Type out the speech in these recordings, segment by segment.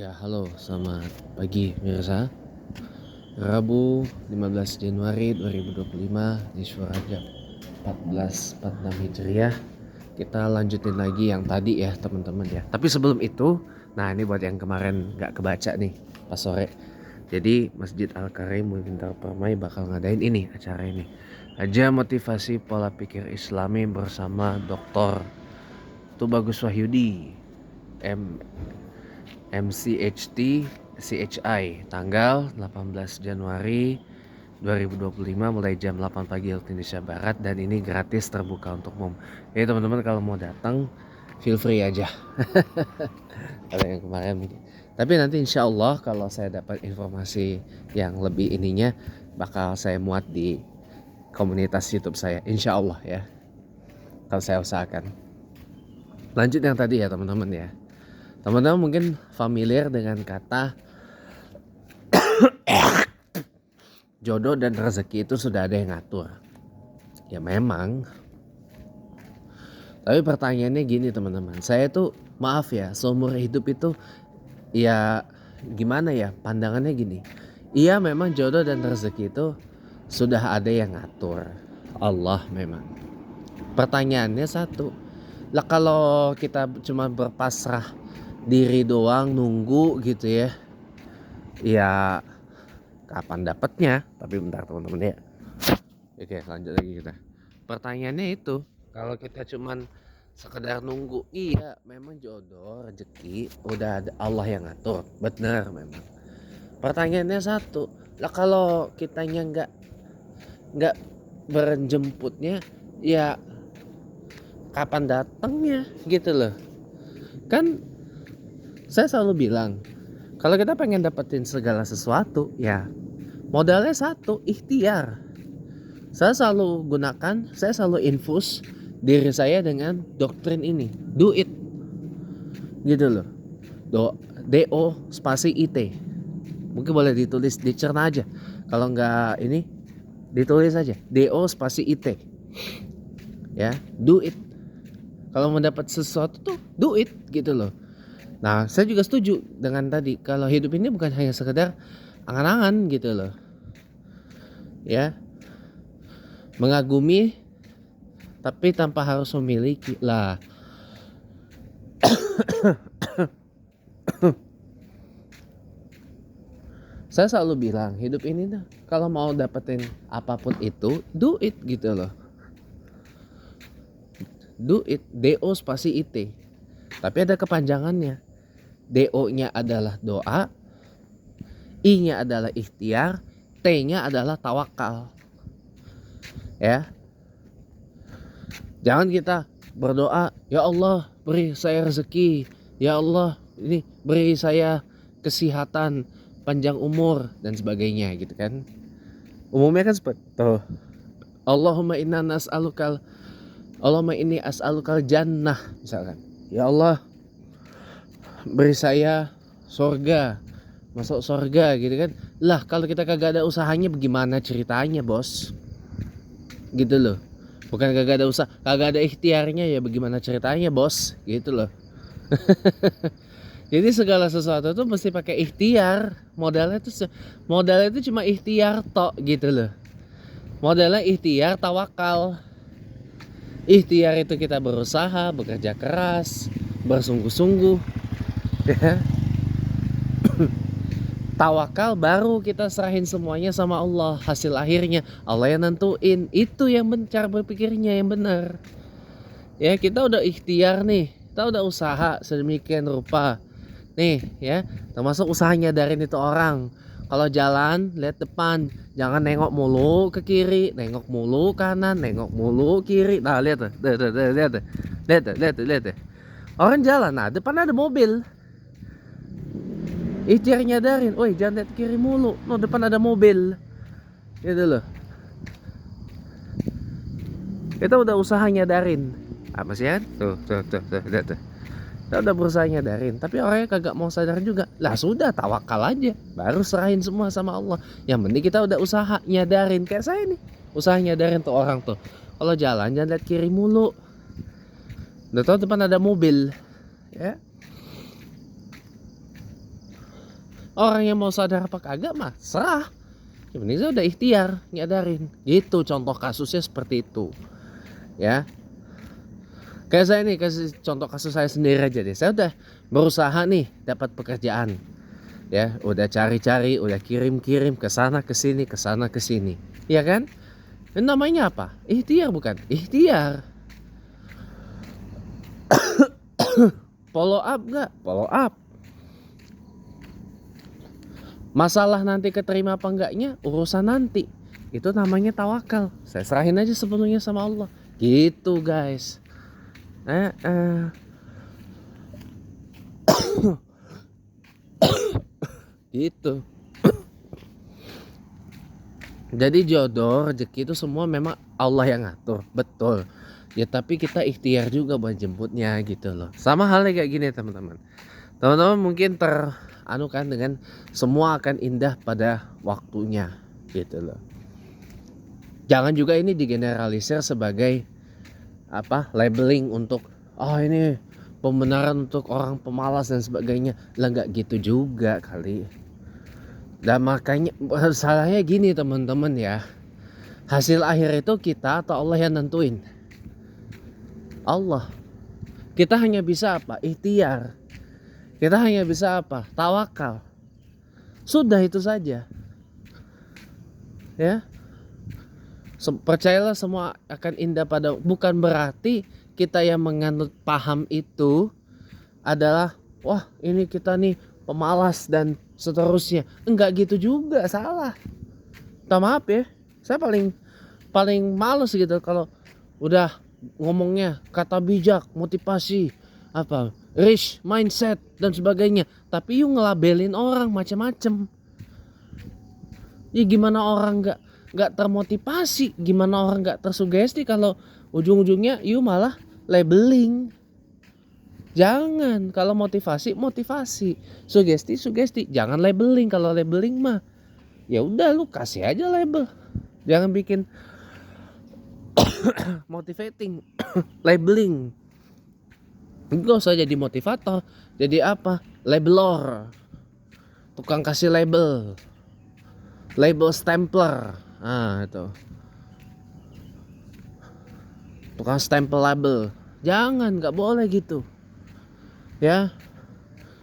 Ya, halo, selamat pagi Mirza. Rabu 15 Januari 2025 di Syurajab 1446 Hijriah. Kita lanjutin lagi yang tadi ya teman-teman ya. Tapi sebelum itu, nah ini buat yang kemarin gak kebaca nih pas sore. Jadi Masjid Al-Karim Bintang Permai bakal ngadain ini acara ini. Aja motivasi pola pikir Islami bersama Dr. Tubagus Wahyudi MCHT CHI tanggal 18 Januari 2025 mulai jam 8 pagi waktu Indonesia Barat, dan ini gratis terbuka untuk umum. Jadi teman-teman kalau mau datang feel free aja. Ada yang kemarin mungkin. Tapi nanti insya Allah kalau saya dapat informasi yang lebih ininya bakal saya muat di komunitas YouTube saya, insya Allah ya. Kalau saya usahakan. Lanjut yang tadi ya teman-teman ya. Teman-teman mungkin familiar dengan kata jodoh dan rezeki itu sudah ada yang ngatur. Ya memang. Tapi pertanyaannya gini teman-teman. Saya tuh maaf ya, seumur hidup itu ya gimana ya, pandangannya gini. Iya memang jodoh dan rezeki itu sudah ada yang ngatur. Allah memang. Pertanyaannya satu. Lah kalau kita cuma berpasrah diri doang nunggu gitu ya. Ya kapan dapatnya? Tapi bentar teman-teman ya. Oke, lanjut lagi kita. Pertanyaannya itu, kalau kita cuman sekedar nunggu, iya memang jodoh, rezeki udah ada Allah yang ngatur. Benar memang. Pertanyaannya satu, lah kalau kitanya nggak berjemputnya, ya kapan datangnya gitu loh. Kan saya selalu bilang, kalau kita pengen dapetin segala sesuatu, ya modalnya satu, ikhtiar. Saya selalu infus diri saya dengan doktrin ini, do it, gitu loh. DO spasi IT, mungkin boleh ditulis, dicerna aja. Kalau nggak ini, ditulis aja DO spasi IT, ya, do it. Kalau mau dapat sesuatu tuh do it, gitu loh. Nah, saya juga setuju dengan tadi, kalau hidup ini bukan hanya sekedar angan-angan gitu loh, ya, mengagumi tapi tanpa harus memiliki lah. Saya selalu bilang hidup ini tuh kalau mau dapetin apapun itu do it gitu loh. Do it, DO spasi IT. Tapi ada kepanjangannya. DO-nya adalah doa, I-nya adalah ikhtiar, T-nya adalah tawakal. Ya. Jangan kita berdoa, ya Allah beri saya rezeki, ya Allah ini beri saya kesehatan, panjang umur dan sebagainya gitu kan. Umumnya kan seperti tuh. Allahumma inni as'alukal jannah misalkan. Ya Allah beri saya surga, masuk surga gitu kan. Lah kalau kita kagak ada usahanya bagaimana ceritanya bos? Gitu loh. Bukan kagak ada usaha, kagak ada ikhtiarnya, ya bagaimana ceritanya bos? Gitu loh. Jadi segala sesuatu tuh mesti pakai ikhtiar. Modalnya itu cuma ikhtiar tok gitu loh. Modalnya ikhtiar, tawakal. Ikhtiar itu kita berusaha, bekerja keras, bersungguh-sungguh, ya. Tawakal baru kita serahin semuanya sama Allah. Hasil akhirnya Allah yang nentuin. Itu yang cara berpikirnya yang benar. Ya, kita udah ikhtiar nih, kita udah usaha sedemikian rupa nih ya, termasuk usaha nyadarin itu orang. Kalau jalan lihat depan, jangan nengok mulu ke kiri, nengok mulu kanan, nengok mulu kiri. Nah lihat tuh, lihat tuh. Orang jalan, nah depan ada mobil. Ikhtiar nyadarin, woi jangan lihat kiri mulu, no depan ada mobil. Gitu loh. Kita udah usaha nyadarin. Apa sih kan? Tuh, lihat tuh. Kita udah berusaha nyadarin, tapi orangnya kagak mau sadar juga. Lah sudah, tawakal aja, baru serahin semua sama Allah. Yang penting kita udah usaha nyadarin. Kayak saya nih, usaha nyadarin tuh orang tuh, kalau jalan jangan lihat kiri mulu. Udah tau depan ada mobil, ya. Orang yang mau sadar apa kagak mah serah. Yang penting saya udah ikhtiar nyadarin. Gitu contoh kasusnya seperti itu. Ya. Kayak saya nih, kasih contoh kasus saya sendiri aja deh. Saya udah berusaha nih dapat pekerjaan. Ya, udah cari-cari, udah kirim-kirim ke sana ke sini, ke sana ke sini. Iya kan? Ini namanya apa? Ikhtiar bukan? Ikhtiar. Follow up gak? Follow up. Masalah nanti keterima apa enggaknya urusan nanti. Itu namanya tawakal. Saya serahin aja sepenuhnya sama Allah. Gitu guys. Gitu. Jadi jodoh, rezeki itu semua memang Allah yang ngatur, betul. Ya tapi kita ikhtiar juga buat jemputnya gitu loh. Sama halnya kayak gini teman-teman. Teman-teman mungkin anukan dengan semua akan indah pada waktunya gitu loh. Jangan juga ini digeneralisir sebagai labeling untuk ini pembenaran untuk orang pemalas dan sebagainya. Lah nggak gitu juga kali. Dan makanya salahnya gini teman-teman ya. Hasil akhir itu kita atau Allah yang nentuin? Allah. Kita hanya bisa ikhtiar. Kita hanya bisa tawakal. Sudah itu saja. Ya. Percayalah semua akan indah pada. Bukan berarti kita yang menganut paham itu adalah wah ini kita nih pemalas dan seterusnya. Enggak gitu juga, salah. Maaf ya. Saya paling males gitu kalau udah ngomongnya kata bijak, motivasi, rich mindset dan sebagainya, tapi you ngelabelin orang macam-macam. Ya gimana orang nggak termotivasi, gimana orang nggak tersugesti kalau ujung-ujungnya you malah labeling. Jangan, kalau motivasi, sugesti, jangan labeling. Kalau labeling mah ya udah lu kasih aja label. Jangan bikin motivating labeling. Gak usah jadi motivator, jadi labelor. Tukang kasih label stempler. Itu. Tukang stempel label. Jangan, nggak boleh gitu. Ya,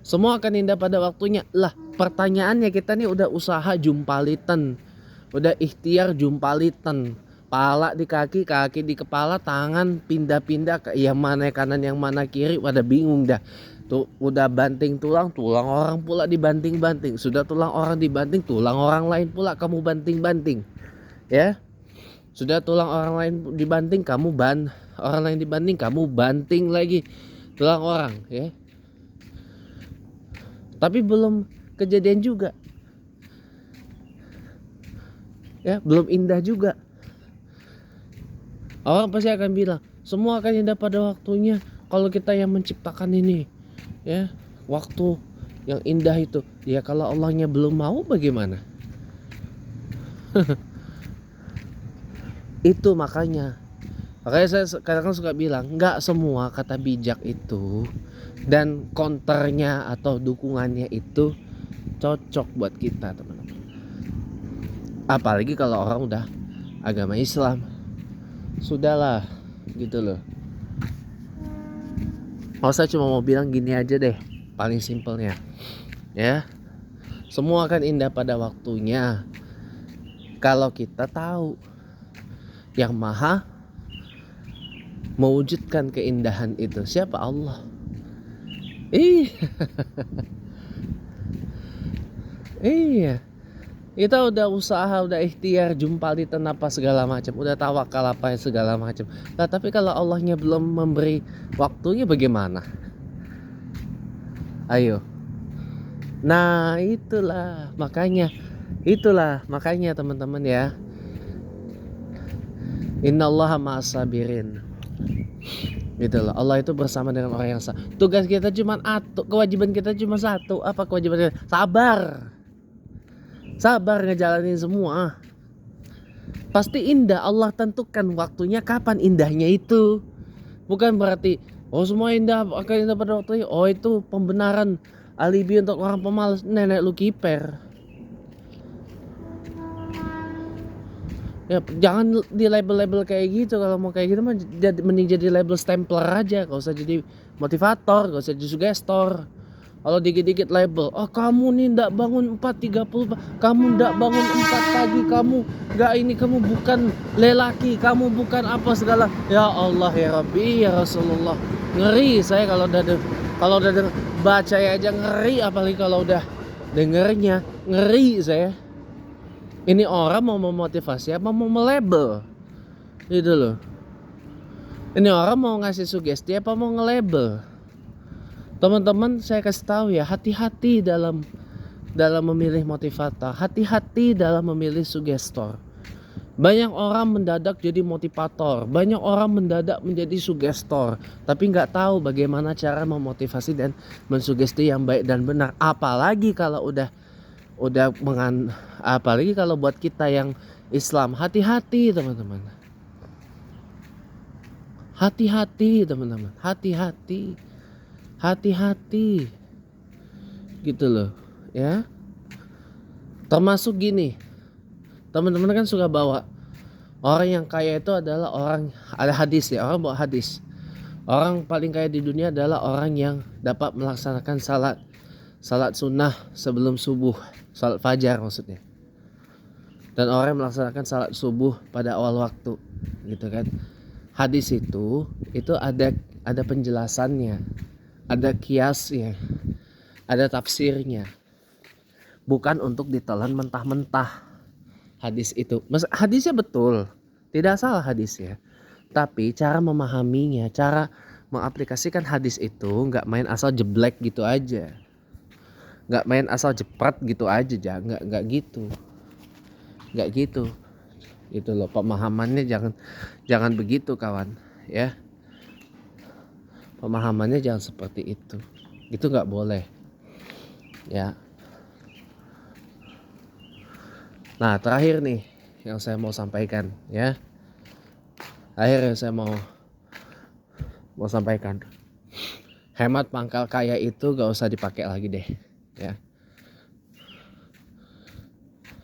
semua akan indah pada waktunya. Lah, pertanyaannya kita nih udah usaha jumpalitan, udah ikhtiar jumpalitan, pala di kaki, kaki di kepala, tangan pindah-pindah ke yang mana kanan yang mana kiri, pada bingung dah. Tuh udah banting tulang orang pula dibanting-banting. Sudah tulang orang dibanting, tulang orang lain pula kamu banting-banting. Ya. Sudah tulang orang lain dibanting, orang lain dibanting, kamu banting lagi tulang orang, ya. Tapi belum kejadian juga. Ya, belum indah juga. Orang pasti akan bilang, semua akan indah pada waktunya kalau kita yang menciptakan ini. Ya, waktu yang indah itu. Ya kalau Allahnya belum mau bagaimana? Itu makanya saya kadang-kadang suka bilang, enggak semua kata bijak itu dan counternya atau dukungannya itu cocok buat kita, teman-teman. Apalagi kalau orang udah agama Islam. Sudahlah, gitu loh. Saya cuma mau bilang gini aja deh, paling simpelnya. Ya. Semua akan indah pada waktunya. Kalau kita tahu yang maha mewujudkan keindahan itu siapa? Allah. Iya. Kita udah usaha, udah ikhtiar, jumpalitan apa segala macam, udah tawakal apa segala macam. Nah, tapi kalau Allahnya belum memberi waktunya bagaimana? Ayo. Nah, itulah makanya teman-teman ya. Innallaha ma'as sabirin. Gitu loh. Allah itu bersama dengan orang yang sabar. Tugas kita cuma kewajiban kita cuma satu. Apa kewajiban kita? Sabar ngejalanin semua. Pasti indah. Allah tentukan waktunya kapan indahnya itu. Bukan berarti semua indah akan indah pada waktunya. Itu pembenaran alibi untuk orang pemalas. Nenek lu kiper. Ya jangan di label-label kayak gitu. Kalau mau kayak gitu mah mending jadi label stempler aja, gak usah jadi motivator, gak usah jadi sugestor. Kalau dikit-dikit label, oh kamu nih ndak bangun 4.30, kamu ndak bangun 4 pagi, kamu nggak ini, kamu bukan lelaki, kamu bukan apa segala. Ya Allah ya Rabbi ya Rasulullah, ngeri saya kalau udah baca aja ngeri, apalagi kalau udah dengernya ngeri saya. Ini orang mau memotivasi apa mau melabel, gitu loh. Ini orang mau ngasih sugesti apa mau nge-label. Teman-teman, saya kasih tahu ya, hati-hati dalam memilih motivator, hati-hati dalam memilih sugestor. Banyak orang mendadak jadi motivator, banyak orang mendadak menjadi sugestor, tapi nggak tahu bagaimana cara memotivasi dan mensugesti yang baik dan benar. Apalagi kalau apalagi kalau buat kita yang Islam, hati-hati teman-teman. Hati-hati teman-teman, hati-hati gitu loh ya. Termasuk gini, teman-teman kan suka bawa orang yang kaya itu adalah orang, ada hadis ya, orang bawa hadis, orang paling kaya di dunia adalah orang yang dapat melaksanakan salat sunnah sebelum subuh, salat fajar maksudnya, dan orang yang melaksanakan salat subuh pada awal waktu gitu kan. Hadis itu ada penjelasannya, ada kiasnya, ada tafsirnya. Bukan untuk ditelan mentah-mentah hadis itu. Hadisnya betul, tidak salah hadisnya. Tapi cara memahaminya, cara mengaplikasikan hadis itu nggak main asal jeblek gitu aja. Nggak main asal jepret gitu aja, nggak gitu. Nggak gitu. Itu loh, pemahamannya jangan begitu kawan ya. Pemahamannya jangan seperti itu nggak boleh ya. Nah terakhir nih yang saya mau sampaikan ya, akhirnya saya mau sampaikan, hemat pangkal kaya itu gak usah dipakai lagi deh ya.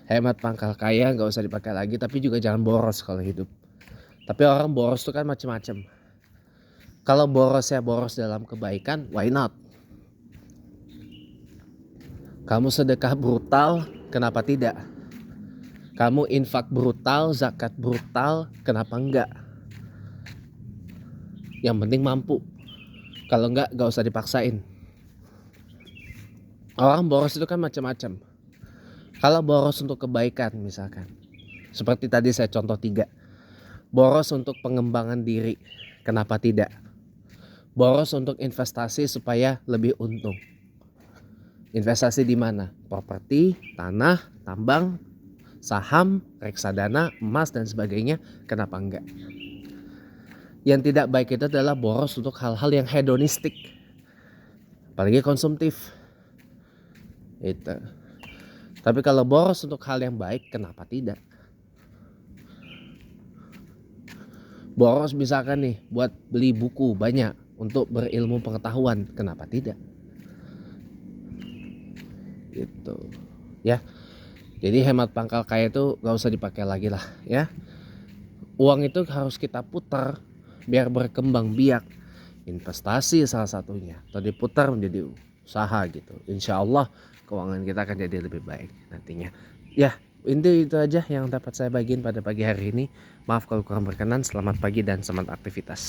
Hemat pangkal kaya gak usah dipakai lagi, tapi juga jangan boros kalau hidup. Tapi orang boros tuh kan macam-macam. Kalau borosnya boros dalam kebaikan, why not? Kamu sedekah brutal, kenapa tidak? Kamu infak brutal, zakat brutal, kenapa enggak? Yang penting mampu. Kalau enggak, gak usah dipaksain. Orang boros itu kan macam-macam. Kalau boros untuk kebaikan misalkan, seperti tadi saya contoh 3. Boros untuk pengembangan diri, kenapa tidak? Boros untuk investasi supaya lebih untung. Investasi di mana? Properti, tanah, tambang, saham, reksadana, emas dan sebagainya, kenapa enggak? Yang tidak baik itu adalah boros untuk hal-hal yang hedonistik, apalagi konsumtif. Itu. Tapi kalau boros untuk hal yang baik, kenapa tidak? Boros misalkan nih buat beli buku banyak untuk berilmu pengetahuan, kenapa tidak? Gitu ya. Jadi hemat pangkal kaya itu gak usah dipakai lagi lah ya. Uang itu harus kita putar biar berkembang biak. Investasi salah satunya, atau diputar menjadi usaha gitu. Insya Allah keuangan kita akan jadi lebih baik nantinya. Ya, itu aja yang dapat saya bagiin pada pagi hari ini. Maaf kalau kurang berkenan. Selamat pagi dan selamat aktivitas.